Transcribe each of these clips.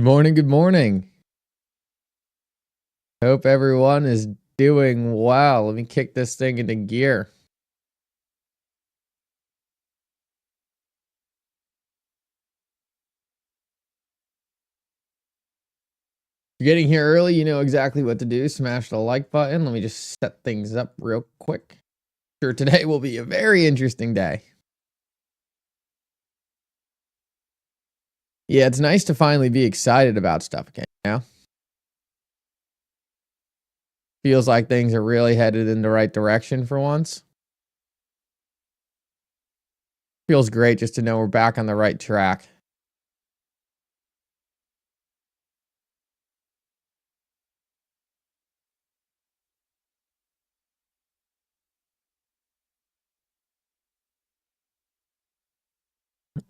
Good morning. Good morning. Hope everyone is doing well. Let me kick this thing into gear. If you're getting here early, you know exactly what to do. Smash the like button. Let me just set things up real quick. Sure, today will be a very interesting day. Yeah, it's nice to finally be excited about stuff again, you know? Feels like things are really headed in the right direction for once. Feels great just to know we're back on the right track.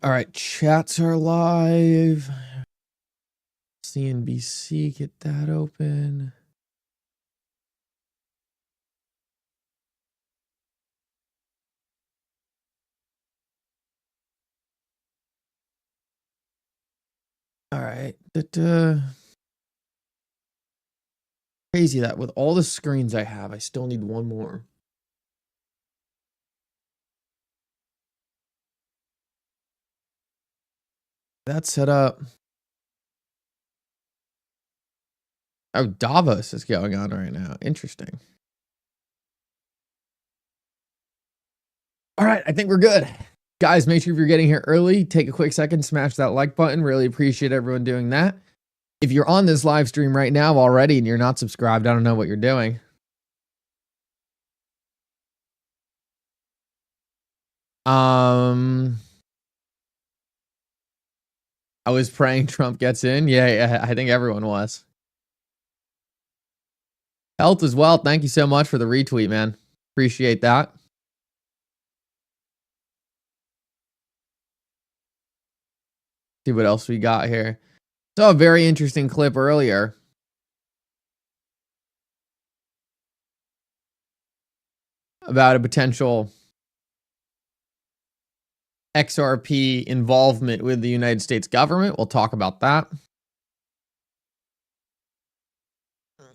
All right, chats are live. CNBC, get that open. All right. Crazy that with all the screens I have, I still need one more. That's set up. Oh, Davos is going on right now. Interesting. All right, I think we're good. Guys, make sure if you're getting here early, take a quick second, smash that like button. Really appreciate everyone doing that. If you're on this live stream right now already and you're not subscribed, I don't know what you're doing. I was praying Trump gets in. Yeah, I think everyone was. Health as well. Thank you so much for the retweet, man. Appreciate that. See what else we got here. Saw a very interesting clip earlier about a potential XRP involvement with the United States government. We'll talk about that.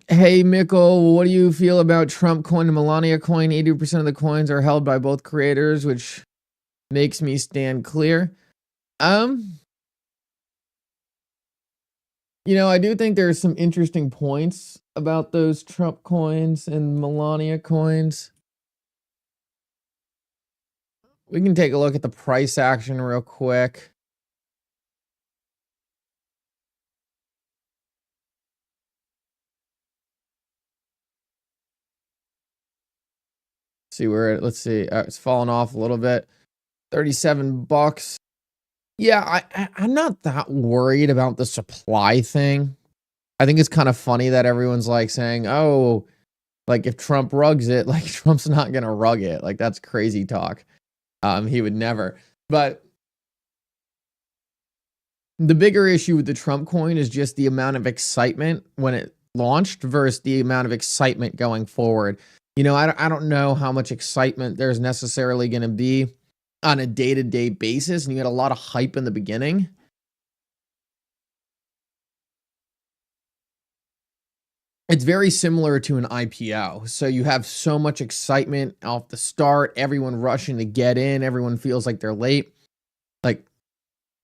Hey, Mickle, what do you feel about Trump coin and Melania coin? 80% of the coins are held by both creators, which makes me stand clear. You know, I do think there's some interesting points about those Trump coins and Melania coins. We can take a look at the price action real quick. See where, let's see, it's fallen off a little bit. 37 bucks. Yeah, I'm not that worried about the supply thing. I think it's kind of funny that everyone's like saying, oh, like if Trump rugs it, like Trump's not going to rug it. Like that's crazy talk. He would never. But the bigger issue with the Trump coin is just the amount of excitement when it launched versus the amount of excitement going forward. You know, I don't know how much excitement there's necessarily going to be on a day-to-day basis, and you had a lot of hype in the beginning. It's very similar to an IPO. So you have so much excitement off the start, everyone rushing to get in, everyone feels like they're late. Like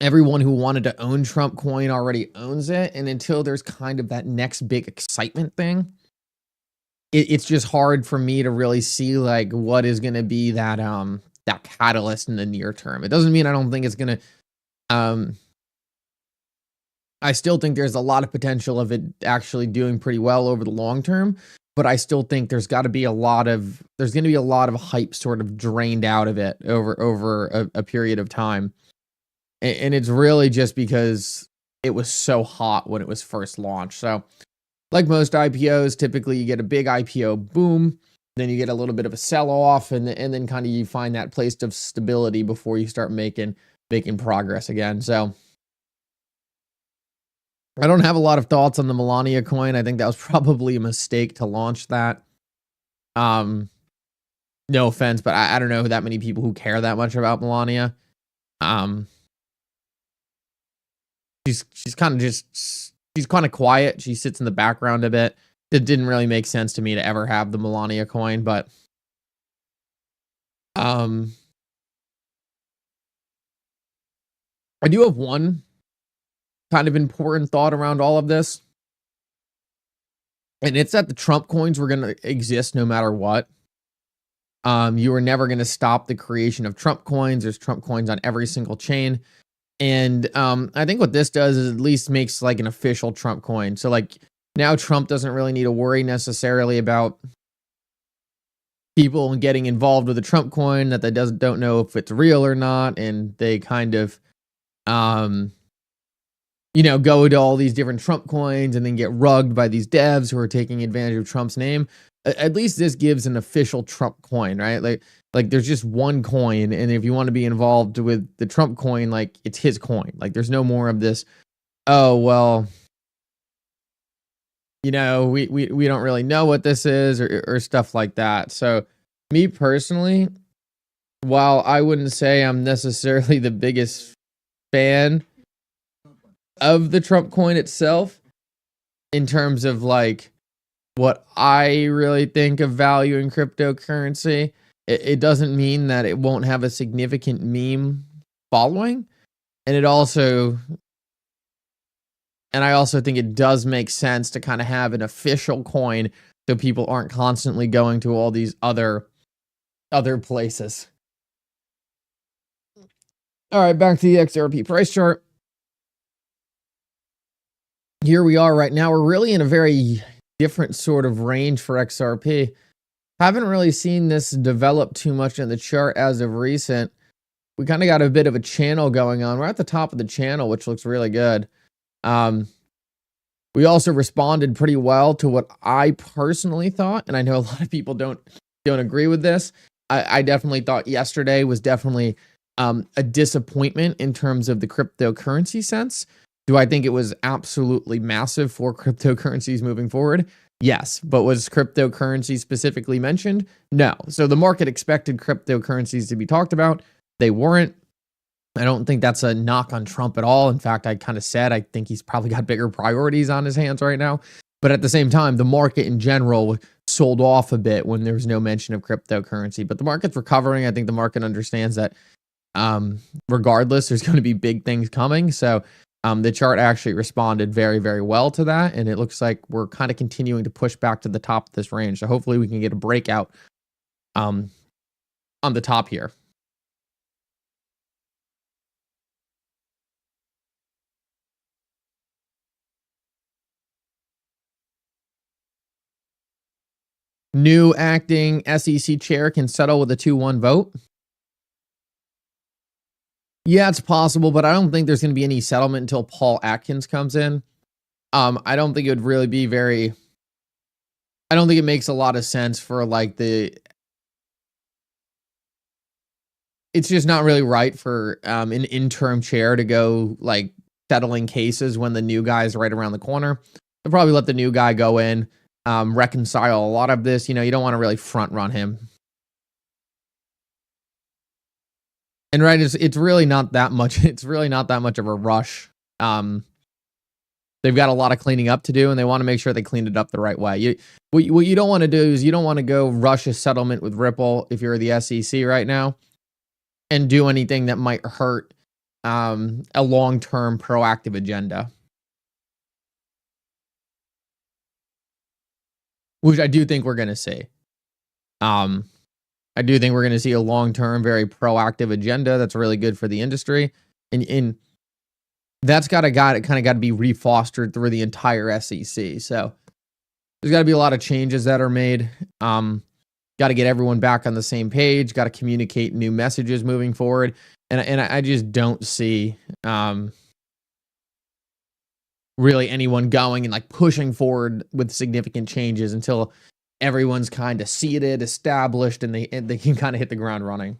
everyone who wanted to own Trump coin already owns it, and until there's kind of that next big excitement thing, it's just hard for me to really see like what is going to be that that catalyst in the near term. It doesn't mean I don't think it's going to I still think there's a lot of potential of it actually doing pretty well over the long term, but I still think there's going to be a lot of hype sort of drained out of it over a period of time. And it's really just because it was so hot when it was first launched. So like most IPOs, typically you get a big IPO boom, then you get a little bit of a sell off, and then kind of you find that place of stability before you start making progress again. So I don't have a lot of thoughts on the Melania coin. I think that was probably a mistake to launch that. No offense, but I don't know that many people who care that much about Melania. she's kind of quiet. She sits in the background a bit. It didn't really make sense to me to ever have the Melania coin, but I do have one kind of important thought around all of this. And it's that the Trump coins were going to exist no matter what. You were never going to stop the creation of Trump coins. There's Trump coins on every single chain. And I think what this does is at least makes like an official Trump coin. So like now Trump doesn't really need to worry necessarily about people getting involved with a Trump coin that they don't know if it's real or not. And they kind of, go to all these different Trump coins and then get rugged by these devs who are taking advantage of Trump's name. At least this gives an official Trump coin, right? Like there's just one coin, and if you want to be involved with the Trump coin, like it's his coin. Like there's no more of this, oh well, we don't really know what this is or stuff like that. So me personally, while I wouldn't say I'm necessarily the biggest fan of the Trump coin itself, in terms of like what I really think of value in cryptocurrency, it doesn't mean that it won't have a significant meme following. And I also think it does make sense to kind of have an official coin so people aren't constantly going to all these other places. All right, back to the XRP price chart. Here we are right now. We're really in a very different sort of range for XRP. Haven't really seen this develop too much in the chart as of recent. We kind of got a bit of a channel going on. We're at the top of the channel, which looks really good. We also responded pretty well to what I personally thought, and I know a lot of people don't agree with this. I definitely thought yesterday was definitely a disappointment in terms of the cryptocurrency sense. Do I think it was absolutely massive for cryptocurrencies moving forward? Yes. But was cryptocurrency specifically mentioned? No. So the market expected cryptocurrencies to be talked about. They weren't. I don't think that's a knock on Trump at all. In fact, I kind of said I think he's probably got bigger priorities on his hands right now. But at the same time, the market in general sold off a bit when there was no mention of cryptocurrency. But the market's recovering. I think the market understands that regardless, there's going to be big things coming. So the chart actually responded very, very well to that. And it looks like we're kind of continuing to push back to the top of this range. So hopefully we can get a breakout on the top here. New acting SEC chair can settle with a 2-1 vote. Yeah, it's possible, but I don't think there's going to be any settlement until Paul Atkins comes in. I don't think it would really be I don't think it makes a lot of sense for like it's just not really right for an interim chair to go like settling cases when the new guy is right around the corner. They'll probably let the new guy go in, reconcile a lot of this. You don't want to really front run him. And right, it's really not that much. It's really not that much of a rush. They've got a lot of cleaning up to do, and they want to make sure they cleaned it up the right way. What you don't want to do is you don't want to go rush a settlement with Ripple if you're the SEC right now, and do anything that might hurt a long-term proactive agenda, which I do think we're going to see. I do think we're going to see a long-term, very proactive agenda that's really good for the industry. And that's kind of got to be refostered through the entire SEC. So there's got to be a lot of changes that are made. Got to get everyone back on the same page. Got to communicate new messages moving forward. And I just don't see really anyone going and like pushing forward with significant changes until everyone's kind of seated, established, and they can kind of hit the ground running.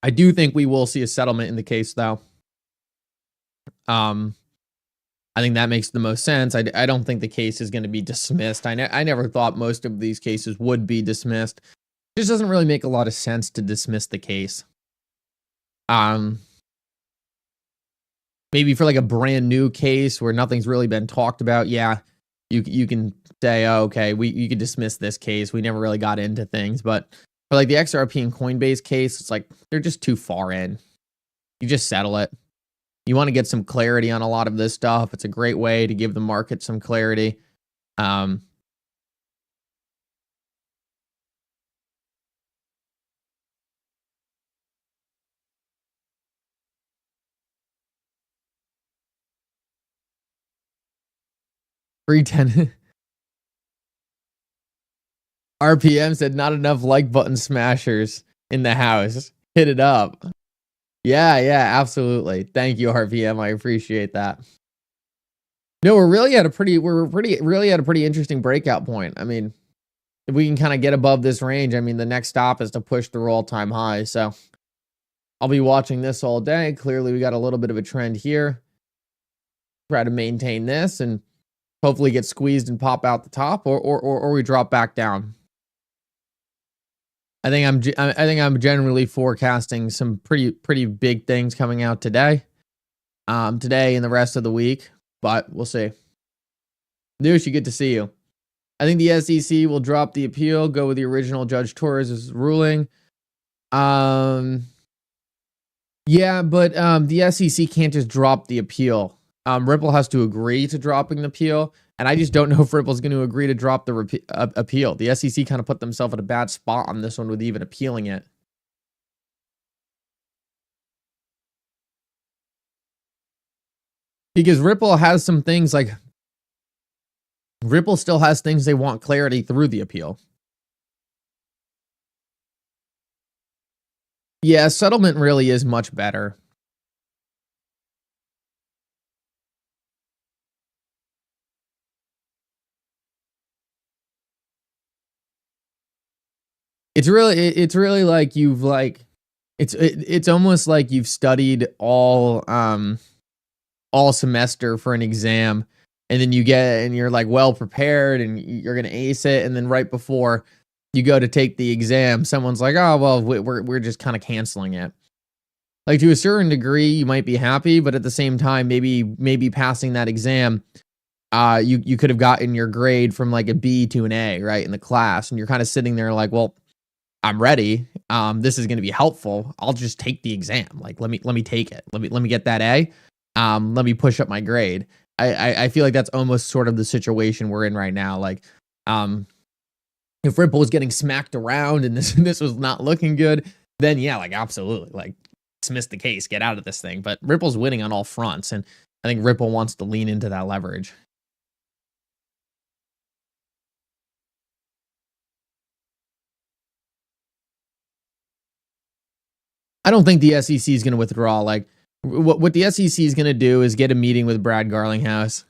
I do think we will see a settlement in the case, though. I think that makes the most sense. I don't think the case is going to be dismissed. I never thought most of these cases would be dismissed. It just doesn't really make a lot of sense to dismiss the case. maybe for like a brand new case where nothing's really been talked about, yeah, you can say, oh, okay, you could dismiss this case. We never really got into things. But for like the XRP and Coinbase case, it's like they're just too far in. You just settle it. You want to get some clarity on a lot of this stuff. It's a great way to give the market some clarity. 310. RPM said not enough like button smashers in the house. Hit it up. Yeah, absolutely. Thank you, RPM. I appreciate that. No, we're really at a pretty interesting breakout point. I mean, if we can kind of get above this range, I mean, the next stop is to push through all-time highs. So I'll be watching this all day. Clearly, we got a little bit of a trend here. Try to maintain this and hopefully get squeezed and pop out the top, or we drop back down. I think I'm generally forecasting some pretty big things coming out today, today and the rest of the week. But we'll see. Noosh, good to see you. I think the SEC will drop the appeal, go with the original Judge Torres' ruling. Yeah, but the SEC can't just drop the appeal. Ripple has to agree to dropping the appeal, and I just don't know if Ripple's going to agree to drop the appeal. The SEC kind of put themselves in a bad spot on this one with even appealing it. Because Ripple has some things like Ripple still has things they want clarity through the appeal. Yeah, settlement really is much better. It's really like you've like it's almost like you've studied all semester for an exam, and then you're like well prepared and you're gonna ace it, and then right before you go to take the exam, someone's like, oh well, we're just kind of canceling it. Like, to a certain degree, you might be happy, but at the same time, maybe passing that exam, you could have gotten your grade from like a B to an A, right, in the class, and you're kind of sitting there like, well, I'm ready. This is going to be helpful. I'll just take the exam. Like, let me take it. Let me get that A. Let me push up my grade. I feel like that's almost sort of the situation we're in right now. Like, if Ripple was getting smacked around and this was not looking good, then yeah, like absolutely, like dismiss the case, get out of this thing. But Ripple's winning on all fronts, and I think Ripple wants to lean into that leverage. I don't think the SEC is going to withdraw. Like, what the SEC is going to do is get a meeting with Brad Garlinghouse.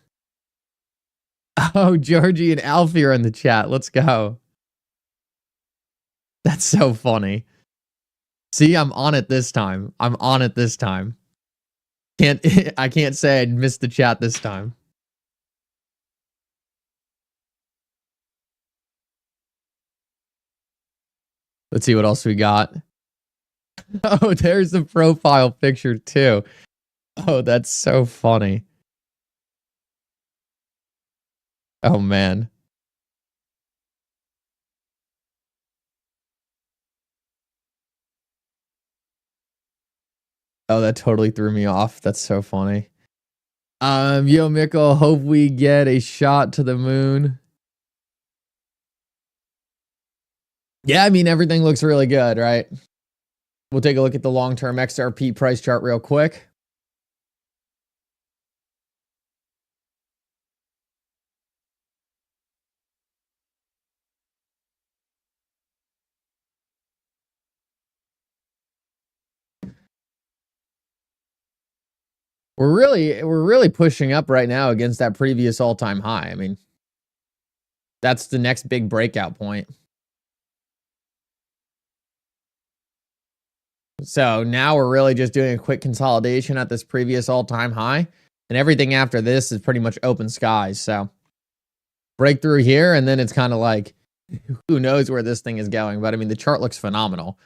Oh, Georgie and Alfie are in the chat. Let's go. That's so funny. See, I'm on it this time. I can't say I missed the chat this time. Let's see what else we got. Oh, there's the profile picture too. Oh, that's so funny. Oh man. Oh, that totally threw me off. That's so funny. Yo, Mickle, hope we get a shot to the moon. Yeah, I mean, everything looks really good, right? We'll take a look at the long-term XRP price chart real quick. We're really pushing up right now against that previous all-time high. I mean, that's the next big breakout point. So now we're really just doing a quick consolidation at this previous all-time high, and everything after this is pretty much open skies. So breakthrough here, and then it's kind of like, who knows where this thing is going. But I mean, the chart looks phenomenal.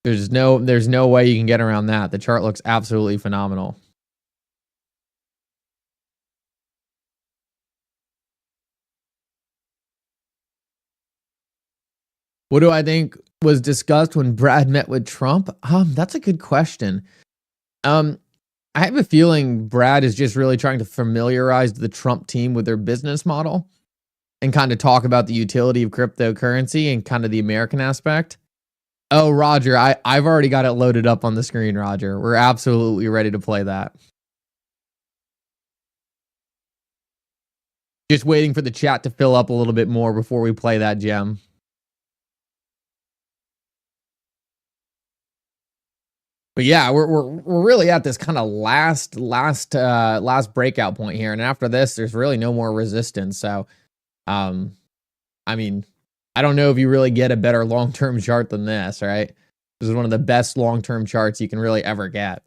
There's no way you can get around that. The chart looks absolutely phenomenal. What do I think was discussed when Brad met with Trump? That's a good question. I have a feeling Brad is just really trying to familiarize the Trump team with their business model and kind of talk about the utility of cryptocurrency and kind of the American aspect. Oh, Roger, I've already got it loaded up on the screen, Roger. We're absolutely ready to play that. Just waiting for the chat to fill up a little bit more before we play that gem. But yeah, we're really at this kind of last breakout point here, and after this, there's really no more resistance. So, I mean, I don't know if you really get a better long-term chart than this, right? This is one of the best long-term charts you can really ever get.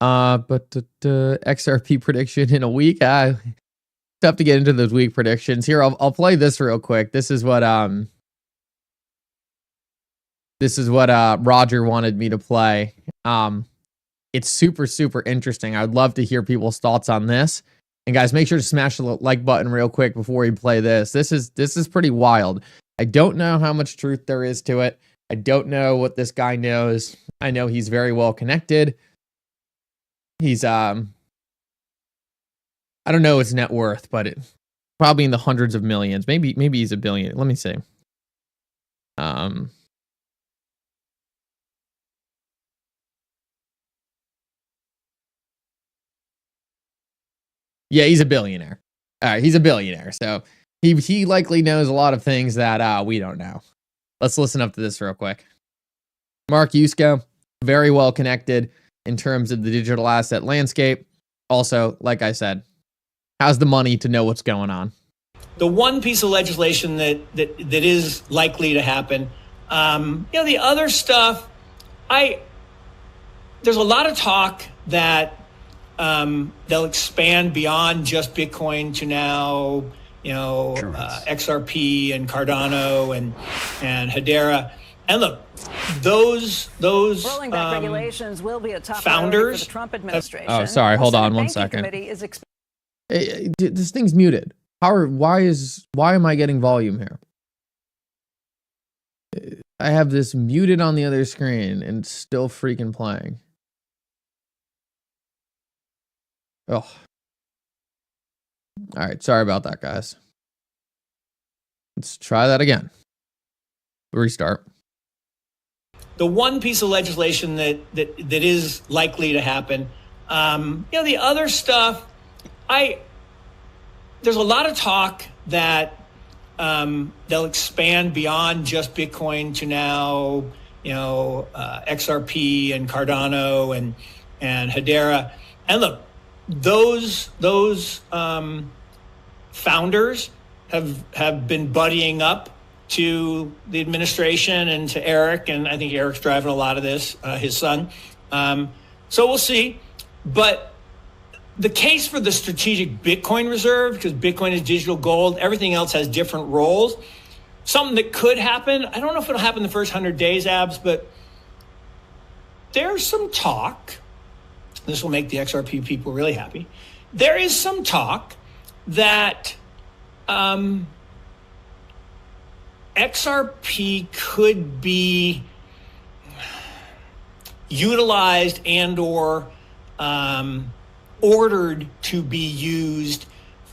But the XRP prediction in a week, tough to get into those week predictions. Here, I'll play this real quick. This is what Roger wanted me to play. It's super interesting. I'd love to hear people's thoughts on this. And guys, make sure to smash the like button real quick before we play this. This is pretty wild. I don't know how much truth there is to it. I don't know what this guy knows. I know he's very well connected. He's I don't know his net worth, but it probably in the hundreds of millions. Maybe he's a billion. Let me see. Yeah, he's a billionaire. All right, he's a billionaire. So he likely knows a lot of things that we don't know. Let's listen up to this real quick. Mark Yusko, very well connected in terms of the digital asset landscape. Also, like I said, has the money to know what's going on. The one piece of legislation that is likely to happen, the other stuff, there's a lot of talk that they'll expand beyond just Bitcoin to now, XRP and Cardano and Hedera. And look, those rolling back regulations will be a top founders for the Trump administration. Oh, sorry. Hold on one second. Hey, this thing's muted. Why am I getting volume here? I have this muted on the other screen and it's still freaking playing. Oh. All right. Sorry about that, guys. Let's try that again. Restart. The one piece of legislation that is likely to happen, the other stuff, there's a lot of talk that they'll expand beyond just Bitcoin to now, XRP and Cardano and Hedera. And look, those founders have been buddying up to the administration and to Eric, and I think Eric's driving a lot of this, his son. So we'll see. But the case for the strategic Bitcoin reserve, because Bitcoin is digital gold, everything else has different roles. Something that could happen, I don't know if it'll happen the first 100 days, Abs, but there's some talk. This will make the XRP people really happy. There is some talk that XRP could be utilized and or ordered to be used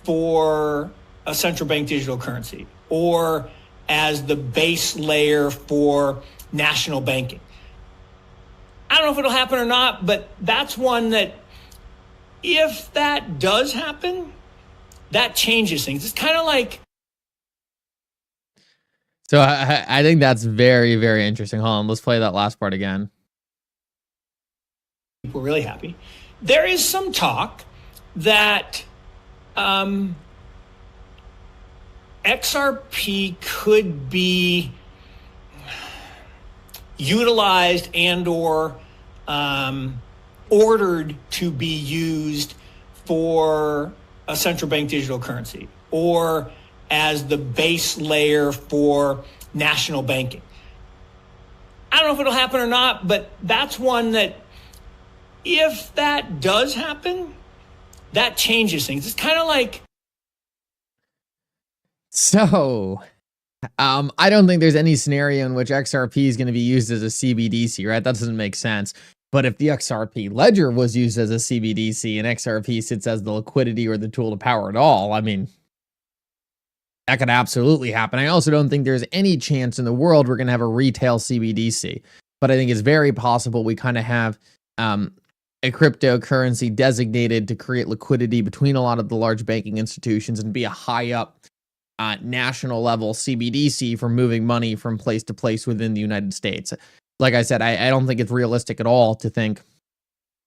for a central bank digital currency or as the base layer for national banking. I don't know if it'll happen or not, but that's one that if that does happen, that changes things. It's kind of like. So I think that's very, very interesting. Hold on, let's play that last part again. People really happy. There is some talk that XRP could be utilized and or ordered to be used for a central bank digital currency or as the base layer for national banking. I don't know if it'll happen or not, but that's one that if that does happen, that changes things. It's kind of like. So, I don't think there's any scenario in which XRP is going to be used as a CBDC, right? That doesn't make sense. But if the XRP ledger was used as a CBDC and XRP sits as the liquidity or the tool to power it all, I mean, that could absolutely happen. I also don't think there's any chance in the world we're going to have a retail CBDC. But I think it's very possible we kind of have a cryptocurrency designated to create liquidity between a lot of the large banking institutions and be a high up national level CBDC for moving money from place to place within the United States. Like I said, I don't think it's realistic at all to think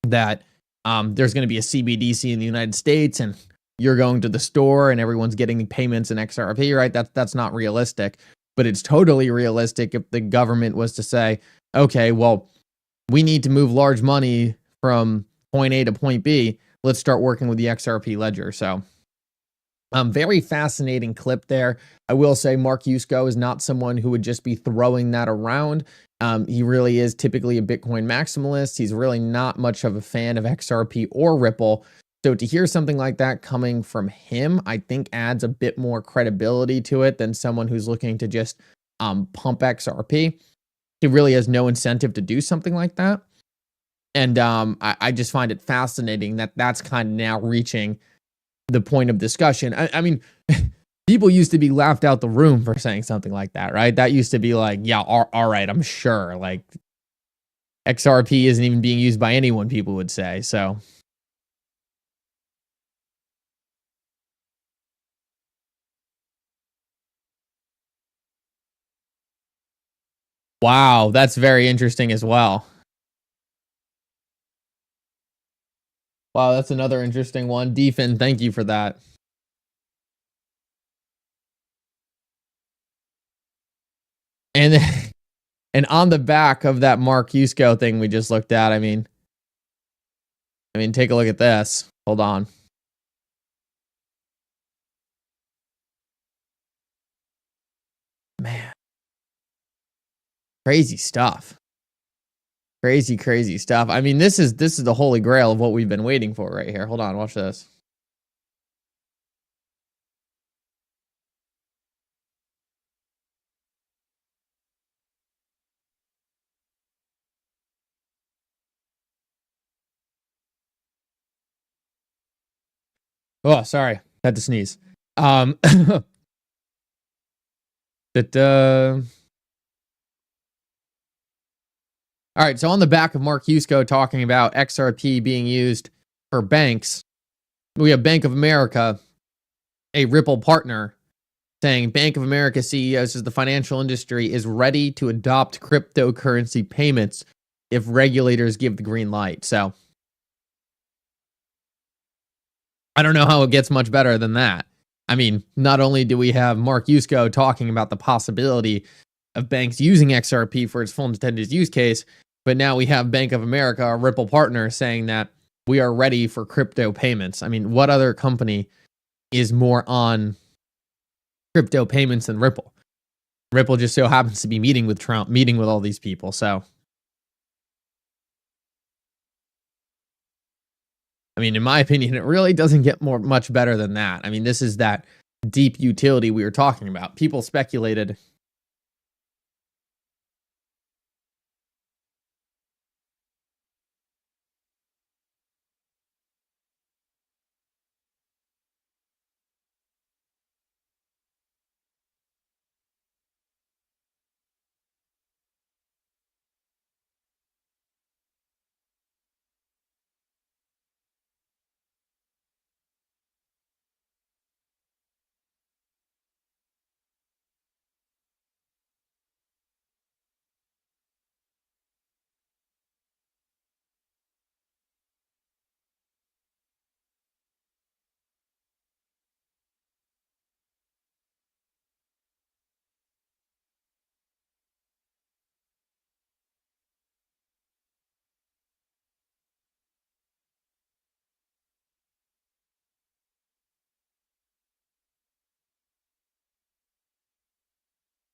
that there's going to be a CBDC in the United States and you're going to the store and everyone's getting payments in XRP, right? That's not realistic. But it's totally realistic if the government was to say, okay, well, we need to move large money from point A to point B. Let's start working with the XRP ledger. So very fascinating clip there. I will say Mark Yusko is not someone who would just be throwing that around. He really is typically a Bitcoin maximalist. He's really not much of a fan of XRP or Ripple. So to hear something like that coming from him, I think adds a bit more credibility to it than someone who's looking to just pump XRP. He really has no incentive to do something like that. And I just find it fascinating that that's kind of now reaching the point of discussion. I mean, people used to be laughed out the room for saying something like that, right? That used to be like, yeah, all right, I'm sure. Like, XRP isn't even being used by anyone, people would say. So, wow, that's very interesting as well. Wow, that's another interesting one. Defin, thank you for that. And and on the back of that Mark Yusko thing we just looked at, I mean, take a look at this. Hold on. Man. Crazy stuff. Crazy stuff. I mean, this is the holy grail of what we've been waiting for right here. Hold on, watch this. Oh, sorry. Had to sneeze. All right, so on the back of Mark Yusko talking about XRP being used for banks, we have Bank of America, a Ripple partner, saying Bank of America CEO says the financial industry is ready to adopt cryptocurrency payments if regulators give the green light. So I don't know how it gets much better than that. I mean, not only do we have Mark Yusko talking about the possibility of banks using XRP for its full intended use case, but now we have Bank of America, a Ripple partner, saying that we are ready for crypto payments. I mean, what other company is more on crypto payments than Ripple? Ripple just so happens to be meeting with Trump, meeting with all these people. So, I mean, in my opinion, it really doesn't get much better than that. I mean, this is that deep utility we were talking about. People speculated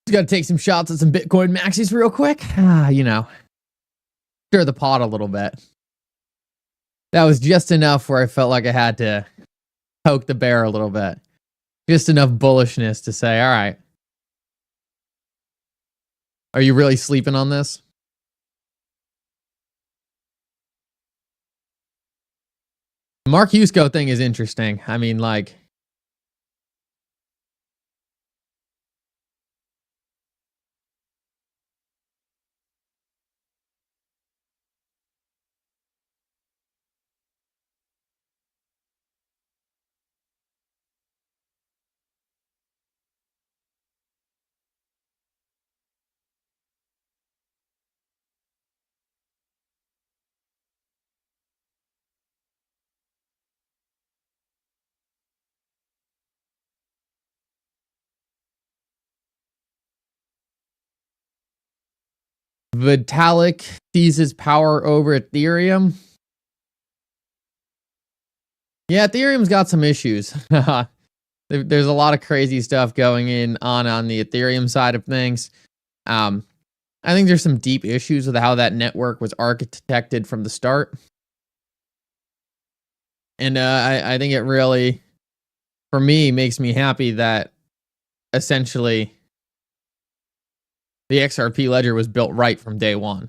Just got to take some shots at some Bitcoin maxis real quick. You know, stir the pot a little bit. That was just enough where I felt like I had to poke the bear a little bit. Just enough bullishness to say, all right, are you really sleeping on this? The Mark Yusko thing is interesting. I mean, like, Vitalik seizes power over Ethereum. Yeah, Ethereum's got some issues. There's a lot of crazy stuff going on the Ethereum side of things. I think there's some deep issues with how that network was architected from the start. And I think it really, for me, makes me happy that essentially the XRP ledger was built right from day one.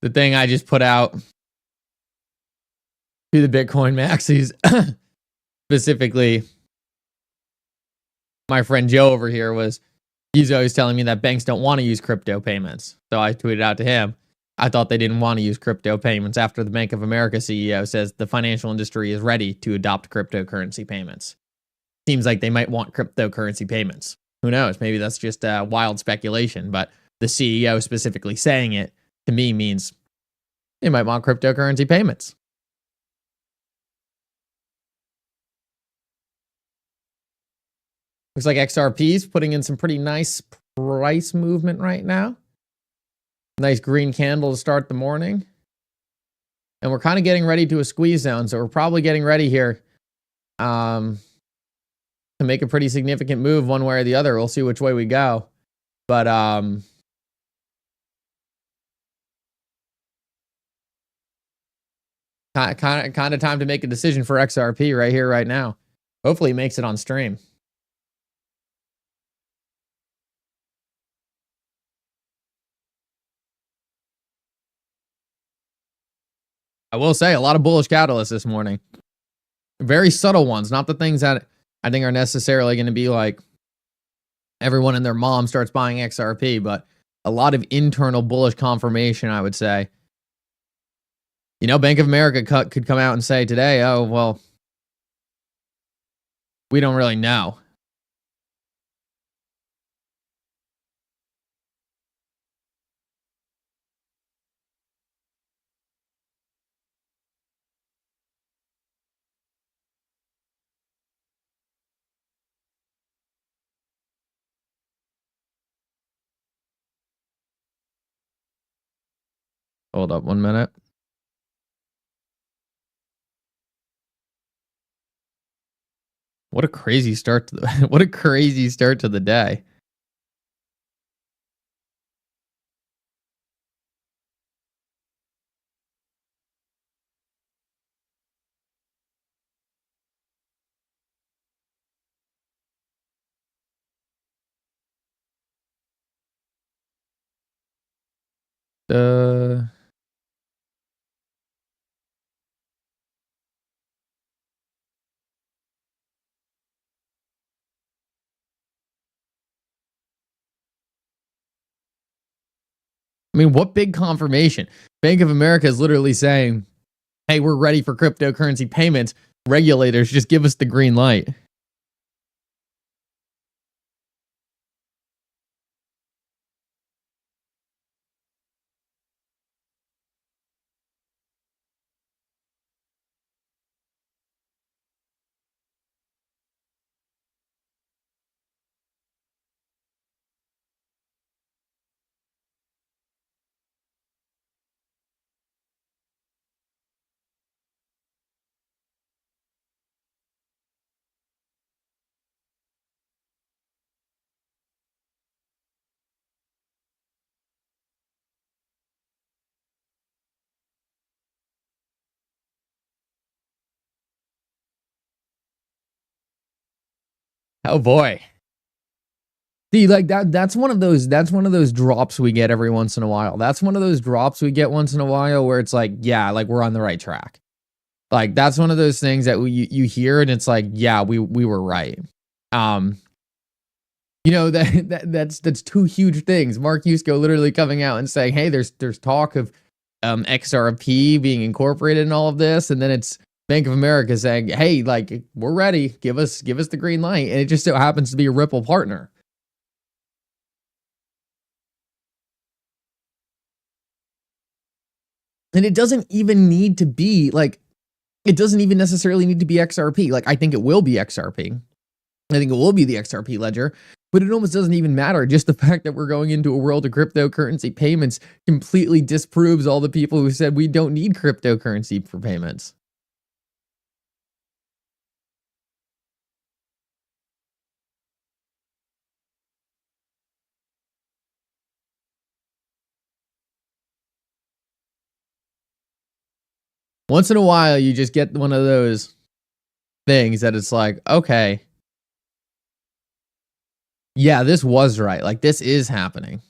The thing I just put out to the Bitcoin maxis, specifically my friend Joe over here, he's always telling me that banks don't want to use crypto payments. So I tweeted out to him, I thought they didn't want to use crypto payments after the Bank of America CEO says the financial industry is ready to adopt cryptocurrency payments. Seems like they might want cryptocurrency payments. Who knows? Maybe that's just wild speculation, but the CEO specifically saying it to me means they might want cryptocurrency payments. Looks like XRP's putting in some pretty nice price movement right now. Nice green candle to start the morning. And we're kind of getting ready to a squeeze zone. So we're probably getting ready here to make a pretty significant move one way or the other. We'll see which way we go. But kind of time to make a decision for XRP right here, right now. Hopefully he makes it on stream. I will say a lot of bullish catalysts this morning. Very subtle ones, not the things that I think are necessarily going to be like everyone and their mom starts buying XRP, but a lot of internal bullish confirmation, I would say. You know, Bank of America could come out and say today, oh, well, we don't really know. Hold up 1 minute. What a crazy start to the day. I mean, what big confirmation? Bank of America is literally saying, hey, we're ready for cryptocurrency payments. Regulators, just give us the green light. Oh boy. See, like that's one of those drops we get every once in a while. That's one of those drops we get once in a while where it's like, yeah, like we're on the right track. Like that's one of those things that you hear and it's like, yeah, we were right. You know, that's two huge things. Mark Yusko literally coming out and saying, hey, there's talk of XRP being incorporated in all of this, and then it's Bank of America saying, hey, like we're ready, give us the green light, and it just so happens to be a Ripple partner. And it doesn't even need to be like, it doesn't even necessarily need to be XRP. Like I think it will be XRP. I think it will be the XRP ledger, but it almost doesn't even matter. Just the fact that we're going into a world of cryptocurrency payments completely disproves all the people who said we don't need cryptocurrency for payments. Once in a while, you just get one of those things that it's like, okay, yeah, this was right. Like this is happening.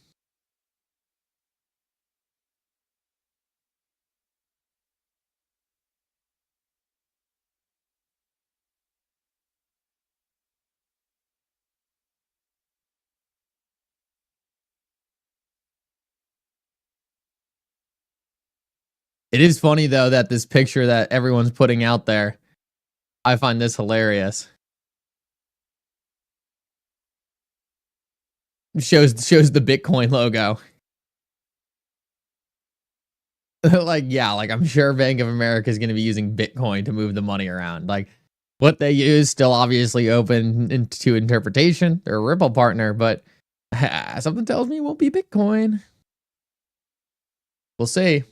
It is funny though that this picture that everyone's putting out there, I find this hilarious. Shows the Bitcoin logo. Like, yeah, like I'm sure Bank of America is going to be using Bitcoin to move the money around. Like what they use still obviously open to interpretation. They're a Ripple partner, but something tells me it won't be Bitcoin. We'll see.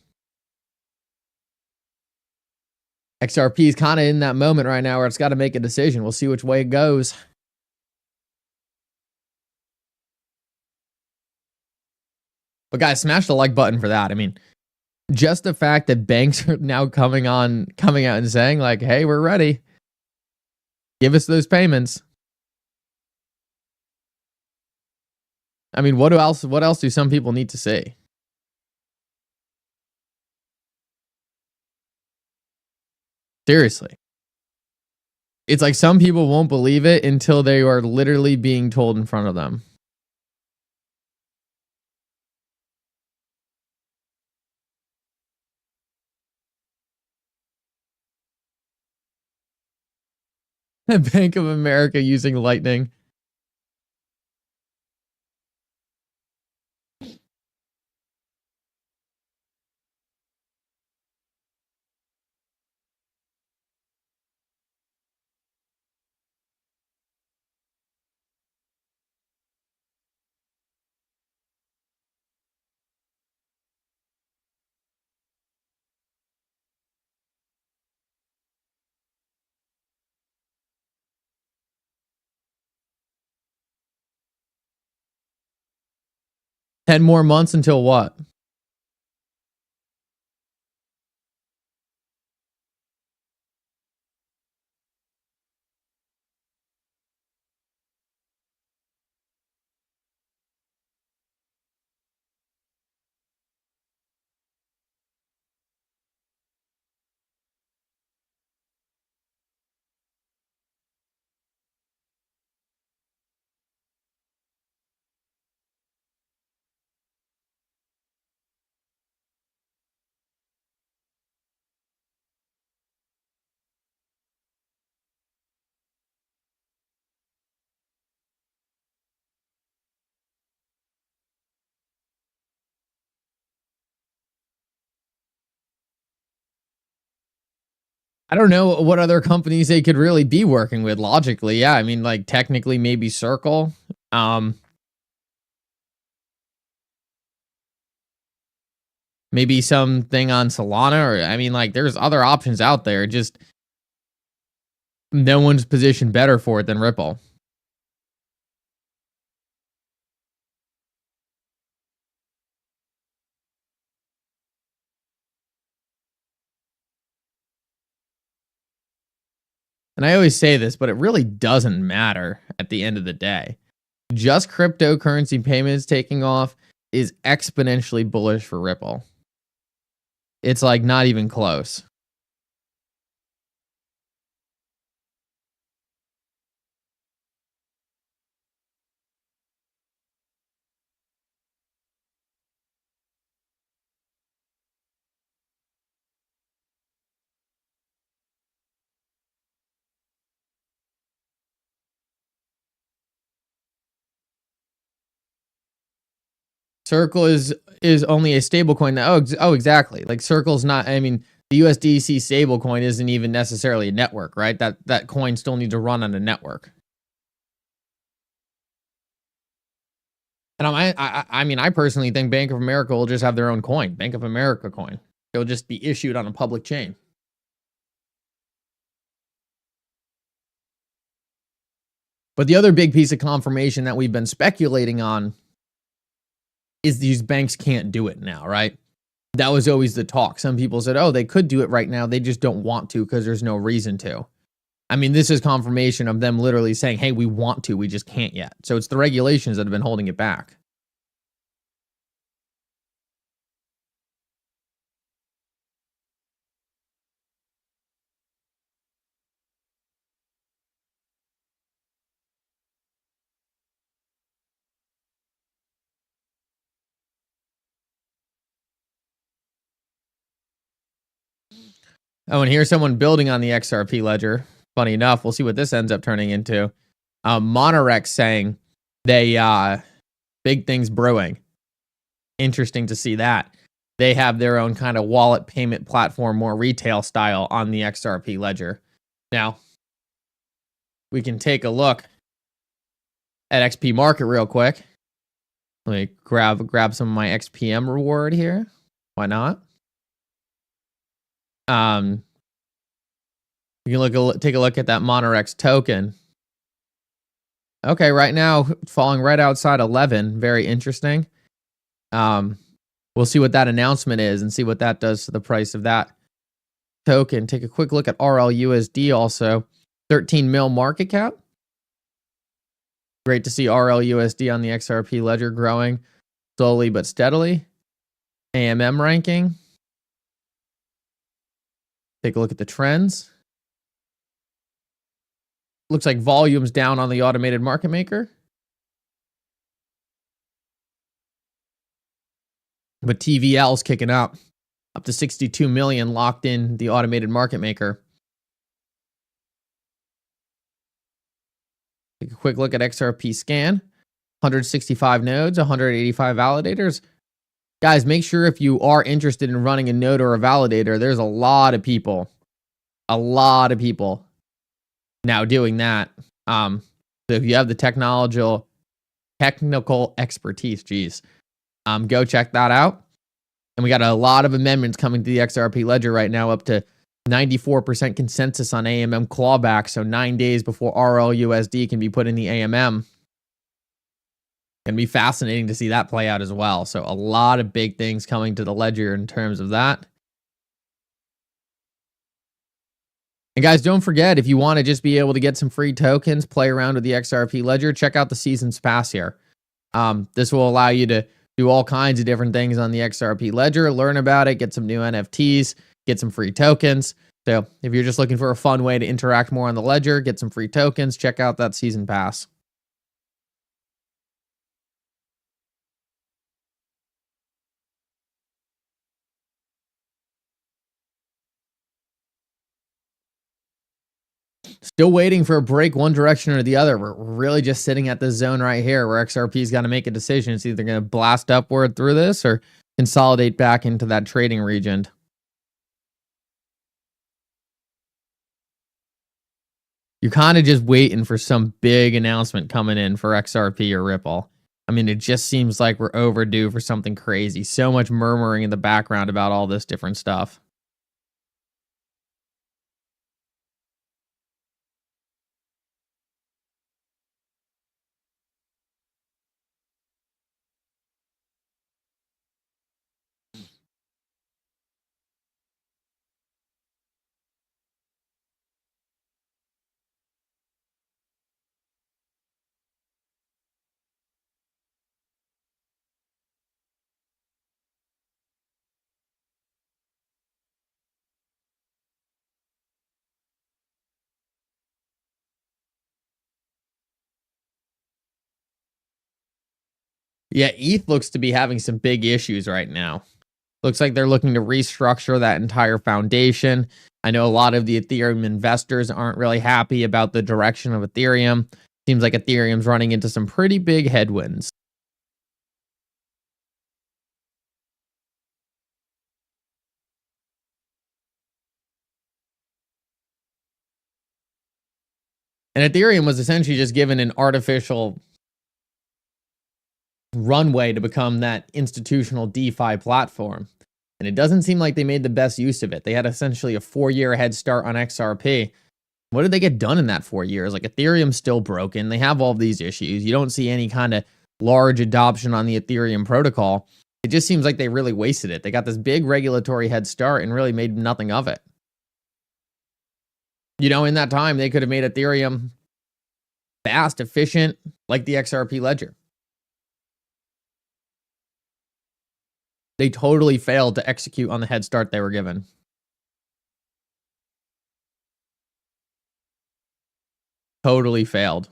XRP is kind of in that moment right now where it's got to make a decision. We'll see which way it goes. But guys, smash the like button for that. I mean, just the fact that banks are now coming out and saying like, hey, we're ready. Give us those payments. I mean, what else do some people need to see? Seriously. It's like some people won't believe it until they are literally being told in front of them. Bank of America using Lightning. Ten more months until what? I don't know what other companies they could really be working with logically. Yeah, I mean, like technically maybe Circle. Maybe something on Solana, or I mean, like there's other options out there. Just no one's positioned better for it than Ripple. and I always say this, but it really doesn't matter at the end of the day. Just cryptocurrency payments taking off is exponentially bullish for Ripple. It's like not even close. Circle is only a stable coin now. Oh, exactly. Like Circle's not, I mean, the USDC stable coin isn't even necessarily a network, right? That coin still needs to run on a network. And I mean, I personally think Bank of America will just have their own coin, Bank of America coin. It'll just be issued on a public chain. But the other big piece of confirmation that we've been speculating on is these banks can't do it now, right? That was always the talk. Some people said, oh, they could do it right now. They just don't want to because there's no reason to. I mean, this is confirmation of them literally saying, hey, we want to, we just can't yet. So it's the regulations that have been holding it back. Oh, and here's someone building on the XRP ledger. Funny enough, we'll see what this ends up turning into. Monorex saying they big things brewing. Interesting to see that. They have their own kind of wallet payment platform, more retail style on the XRP ledger. Now, we can take a look at XP market real quick. Let me grab some of my XPM reward here. Why not? You can take a look at that Monorex token. Okay, right now falling right outside 11. Very interesting. We'll see what that announcement is and see what that does to the price of that token. Take a quick look at RLUSD also. 13 mil market cap. Great to see RLUSD on the XRP ledger growing slowly but steadily. AMM ranking. Take a look at the trends. Looks like volume's down on the automated market maker. But TVL's kicking up to 62 million locked in the automated market maker. Take a quick look at XRP scan. 165 nodes, 185 validators. Guys, make sure if you are interested in running a node or a validator, there's a lot of people now doing that. So if you have the technical expertise, go check that out. And we got a lot of amendments coming to the XRP ledger right now, up to 94% consensus on AMM clawback. So 9 days before RLUSD can be put in the AMM. Gonna be fascinating to see that play out as well. So a lot of big things coming to the ledger in terms of that. And guys, don't forget, if you want to just be able to get some free tokens, play around with the XRP ledger, check out the Seasons Pass here. This will allow you to do all kinds of different things on the XRP ledger, learn about it, get some new NFTs, get some free tokens. So if you're just looking for a fun way to interact more on the ledger, get some free tokens, check out that Season Pass. Still waiting for a break one direction or the other. We're really just sitting at this zone right here where XRP's got to make a decision. It's either going to blast upward through this or consolidate back into that trading region. You're kind of just waiting for some big announcement coming in for XRP or Ripple. I mean, it just seems like we're overdue for something crazy. So much murmuring in the background about all this different stuff. Yeah, ETH looks to be having some big issues right now. Looks like they're looking to restructure that entire foundation. I know a lot of the Ethereum investors aren't really happy about the direction of Ethereum. Seems like Ethereum's running into some pretty big headwinds. And Ethereum was essentially just given an artificial runway to become that institutional DeFi platform. And it doesn't seem like they made the best use of it. They had essentially a 4-year head start on XRP. What did they get done in that 4 years? Like, Ethereum's still broken. They have all of these issues. You don't see any kind of large adoption on the Ethereum protocol. It just seems like they really wasted it. They got this big regulatory head start and really made nothing of it. You know, in that time, they could have made Ethereum fast, efficient, like the XRP ledger. They totally failed to execute on the head start they were given. Totally failed.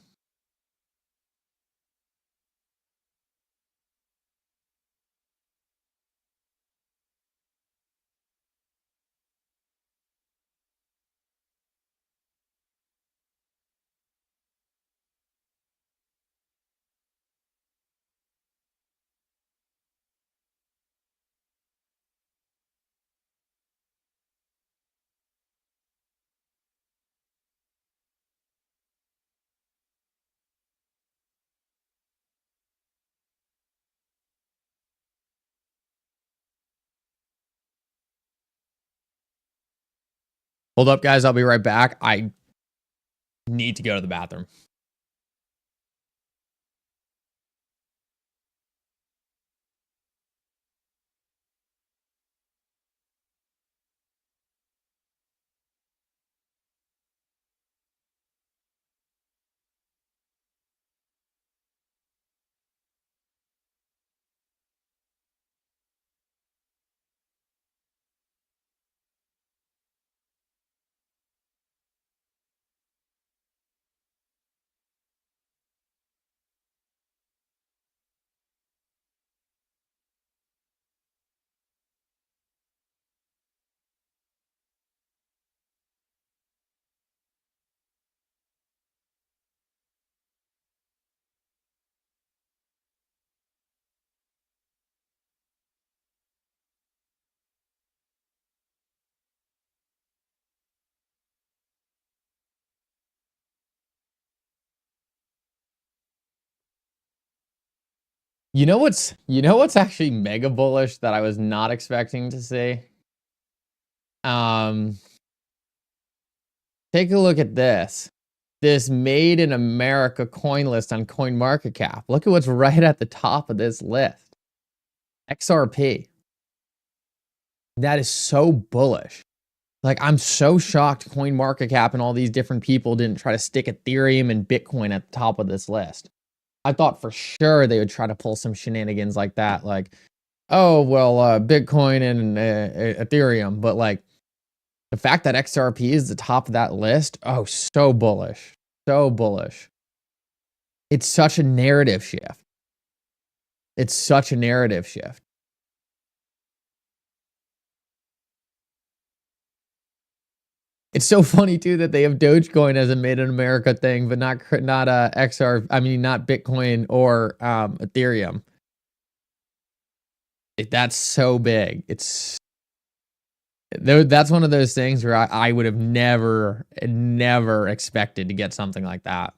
Hold up, guys. I'll be right back. I need to go to the bathroom. You know what's actually mega bullish that I was not expecting to see? Take a look at this. This Made in America coin list on CoinMarketCap. Look at what's right at the top of this list. XRP. That is so bullish. Like, I'm so shocked CoinMarketCap and all these different people didn't try to stick Ethereum and Bitcoin at the top of this list. I thought for sure they would try to pull some shenanigans like that. Like, oh, well, Bitcoin and Ethereum. But, like, the fact that XRP is the top of that list, oh, so bullish. So bullish. It's such a narrative shift. It's such a narrative shift. It's so funny too that they have Dogecoin as a Made in America thing, but not XR. I mean, not Bitcoin or Ethereum. That's so big. That's one of those things where I would have never expected to get something like that.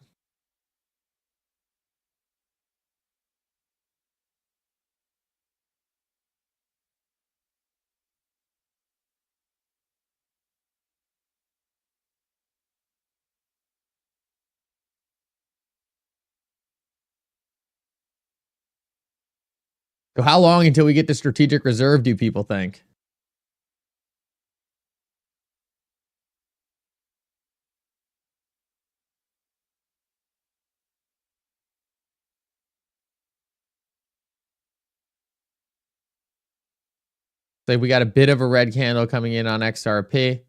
So how long until we get the strategic reserve, do people think? So we got a bit of a red candle coming in on XRP.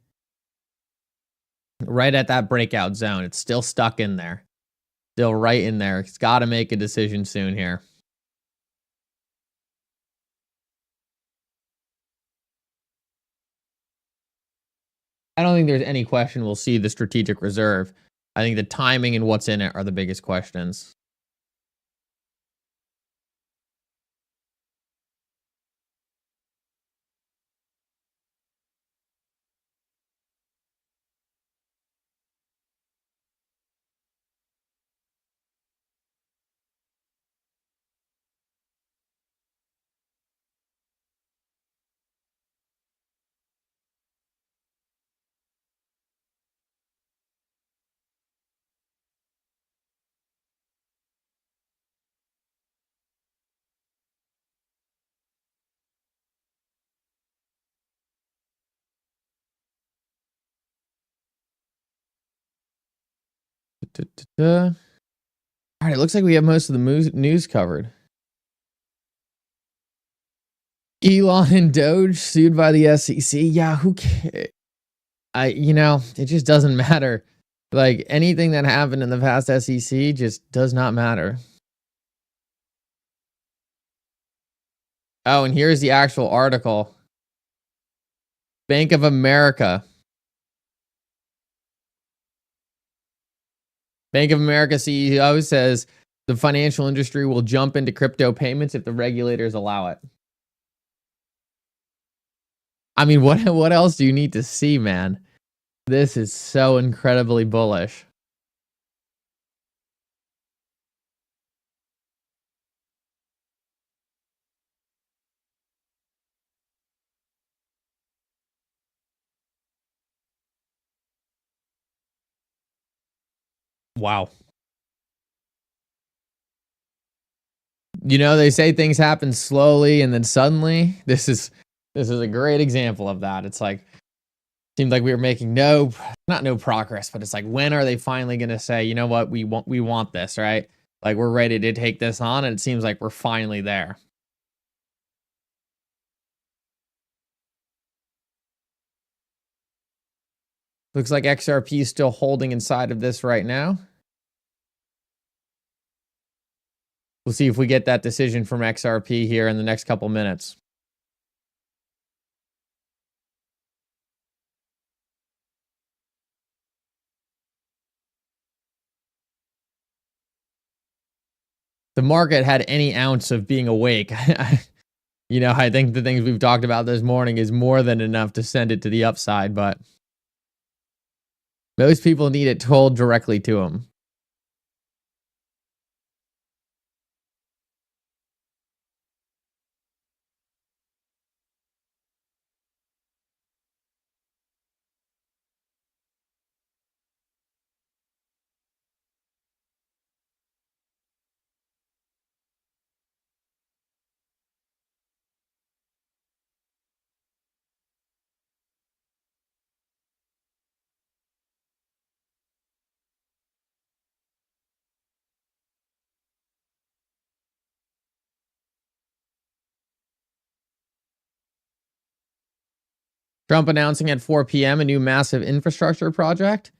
Right at that breakout zone. It's still stuck in there. Still right in there. It's got to make a decision soon here. I don't think there's any question we'll see the strategic reserve. I think the timing and what's in it are the biggest questions. All right, it looks like we have most of the news covered. Elon and Doge sued by the SEC. Yeah, who cares? It just doesn't matter. Like anything that happened in the past SEC just does not matter. Oh, and here's the actual article. Bank of America. Bank of America CEO says the financial industry will jump into crypto payments if the regulators allow it. I mean, what else do you need to see, man? This is so incredibly bullish. Wow. They say things happen slowly and then suddenly. This is a great example of that. It's like seemed like we were making not no progress, but it's like, when are they finally going to say, you know what, we want this, right? Like we're ready to take this on, and it seems like we're finally there. Looks like XRP is still holding inside of this right now. We'll see if we get that decision from XRP here in the next couple minutes. The market had any ounce of being awake. I think the things we've talked about this morning is more than enough to send it to the upside, but most people need it told directly to them. Trump announcing at 4 p.m. a new massive infrastructure project.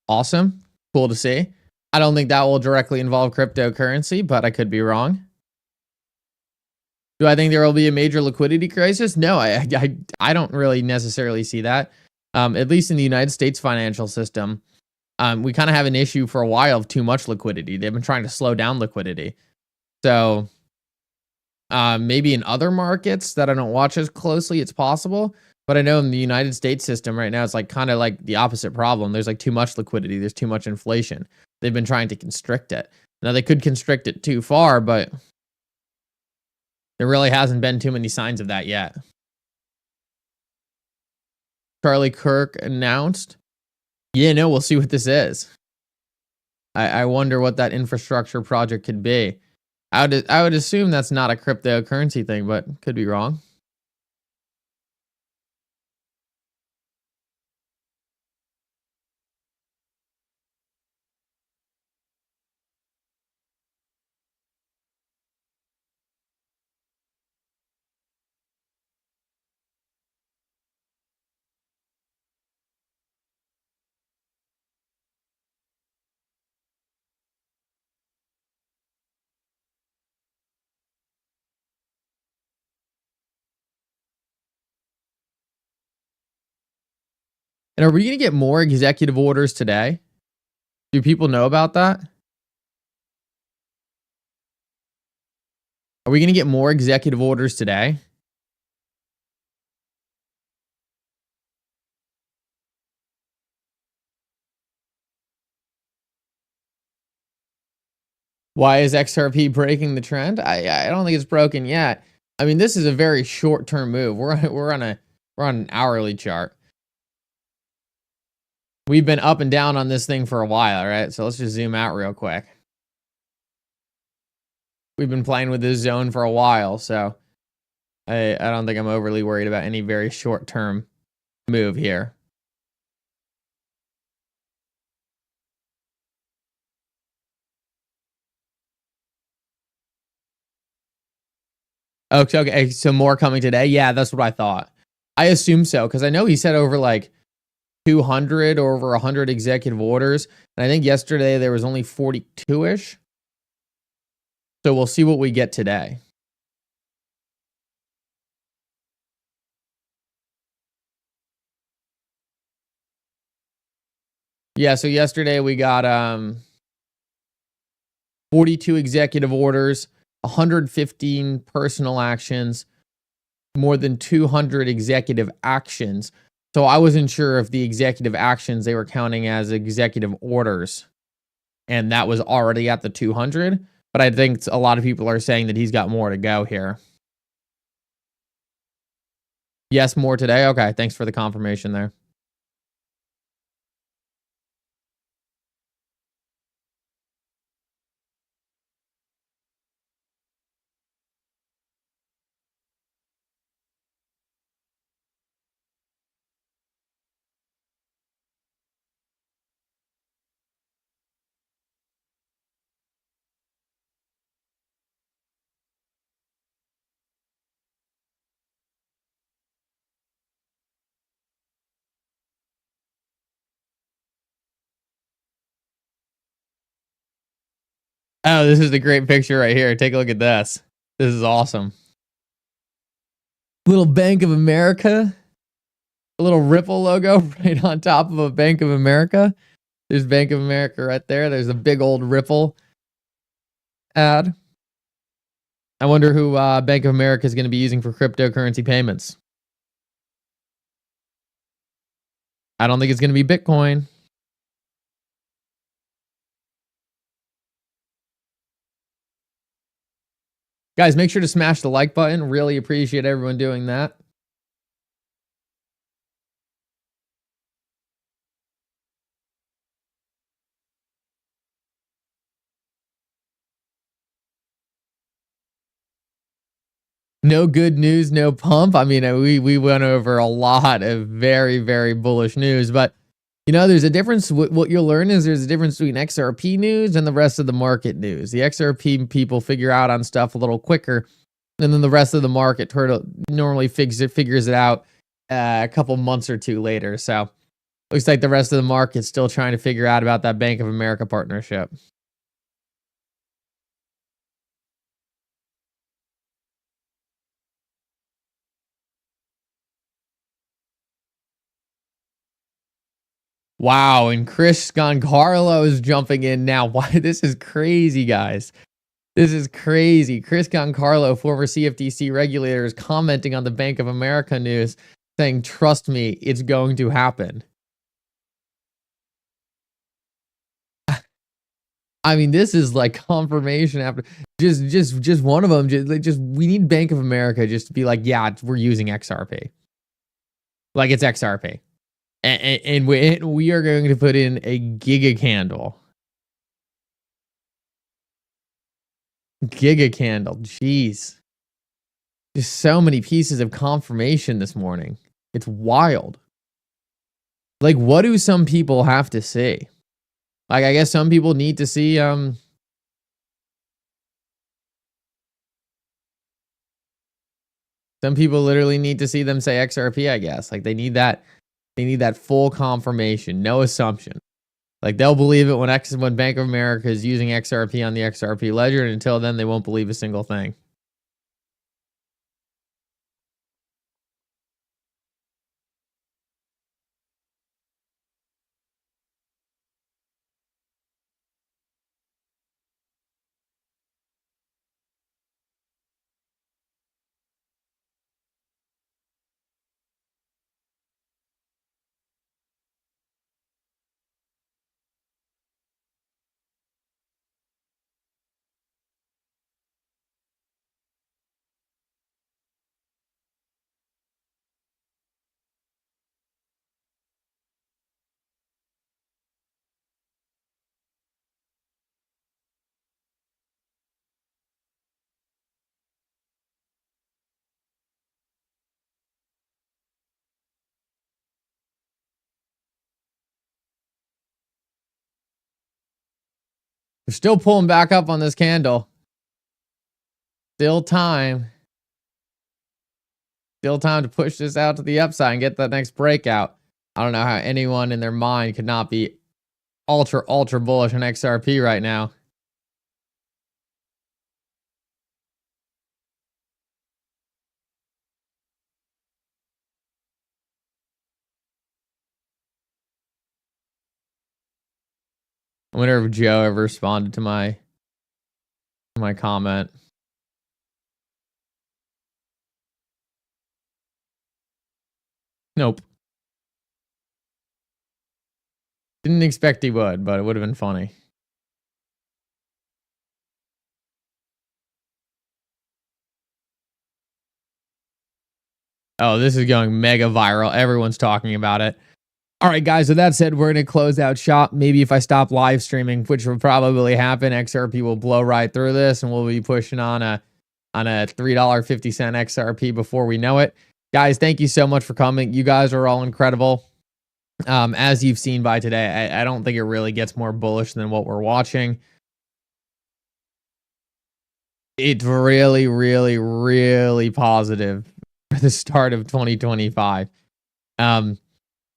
Awesome. Cool to see. I don't think that will directly involve cryptocurrency, but I could be wrong. Do I think there will be a major liquidity crisis? No, I don't really necessarily see that. At least in the United States financial system, we kind of have an issue for a while of too much liquidity. They've been trying to slow down liquidity. So maybe in other markets that I don't watch as closely, it's possible. But I know in the United States system right now, it's like kind of like the opposite problem. There's like too much liquidity. There's too much inflation. They've been trying to constrict it. Now they could constrict it too far, but there really hasn't been too many signs of that yet. Charlie Kirk announced. Yeah, no, we'll see what this is. I wonder what that infrastructure project could be. I would assume that's not a cryptocurrency thing, but could be wrong. And are we going to get more executive orders today? Do people know about that? Are we going to get more executive orders today? Why is XRP breaking the trend? I don't think it's broken yet. I mean, this is a very short-term move. We're on an hourly chart. We've been up and down on this thing for a while, right? So let's just zoom out real quick. We've been playing with this zone for a while, so I don't think I'm overly worried about any very short-term move here. Okay, so more coming today? Yeah, that's what I thought. I assume so, because I know he said over like 200 or over 100 executive orders, and I think yesterday there was only 42-ish. So we'll see what we get today. Yeah, so yesterday we got 42 executive orders, 115 personal actions, more than 200 executive actions. So I wasn't sure if the executive actions they were counting as executive orders, and that was already at the 200. But I think a lot of people are saying that he's got more to go here. Yes, more today. Okay, thanks for the confirmation there. Oh, this is a great picture right here. Take a look at this. This is awesome. Little Bank of America. A little Ripple logo right on top of a Bank of America. There's Bank of America right there. There's a big old Ripple ad. I wonder who Bank of America is going to be using for cryptocurrency payments. I don't think it's going to be Bitcoin. Guys, make sure to smash the like button. Really appreciate everyone doing that. No good news, no pump. I mean, we went over a lot of very, very bullish news, but you know, there's a difference. What you'll learn is there's a difference between XRP news and the rest of the market news. The XRP people figure out on stuff a little quicker, and then the rest of the market normally figures it out a couple months or two later. So looks like the rest of the market's still trying to figure out about that Bank of America partnership. Wow, and Chris Goncarlo is jumping in now. Why? This is crazy, guys. This is crazy. Chris Goncarlo, former CFTC regulator, is commenting on the Bank of America news, saying, "Trust me, it's going to happen." I mean, this is like confirmation after just one of them. Just we need Bank of America just to be like, yeah, we're using XRP, like it's XRP. And we are going to put in a giga candle. Giga candle. Jeez. Just so many pieces of confirmation this morning. It's wild. Like, what do some people have to see? Like, I guess some people need to see some people literally need to see them say XRP, I guess. Like they need that full confirmation, no assumption. Like they'll believe it when Bank of America is using XRP on the XRP ledger, and until then they won't believe a single thing. We're still pulling back up on this candle. Still time. Still time to push this out to the upside and get that next breakout. I don't know how anyone in their mind could not be ultra bullish on XRP right now. I wonder if Joe ever responded to my comment. Nope. Didn't expect he would, but it would have been funny. Oh, this is going mega viral. Everyone's talking about it. All right, guys, with that said, we're going to close out shop. Maybe if I stop live streaming, which will probably happen, XRP will blow right through this, and we'll be pushing on a $3.50 XRP before we know it. Guys, thank you so much for coming. You guys are all incredible. As you've seen by today, I don't think it really gets more bullish than what we're watching. It's really, really, really positive for the start of 2025.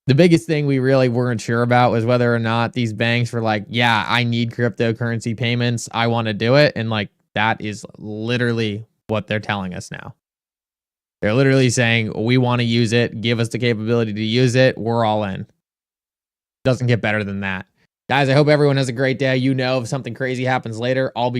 The biggest thing we really weren't sure about was whether or not these banks were like, yeah, I need cryptocurrency payments. I want to do it. And like, that is literally what they're telling us now. They're literally saying, we want to use it. Give us the capability to use it. We're all in. Doesn't get better than that. Guys, I hope everyone has a great day. You know, if something crazy happens later, I'll be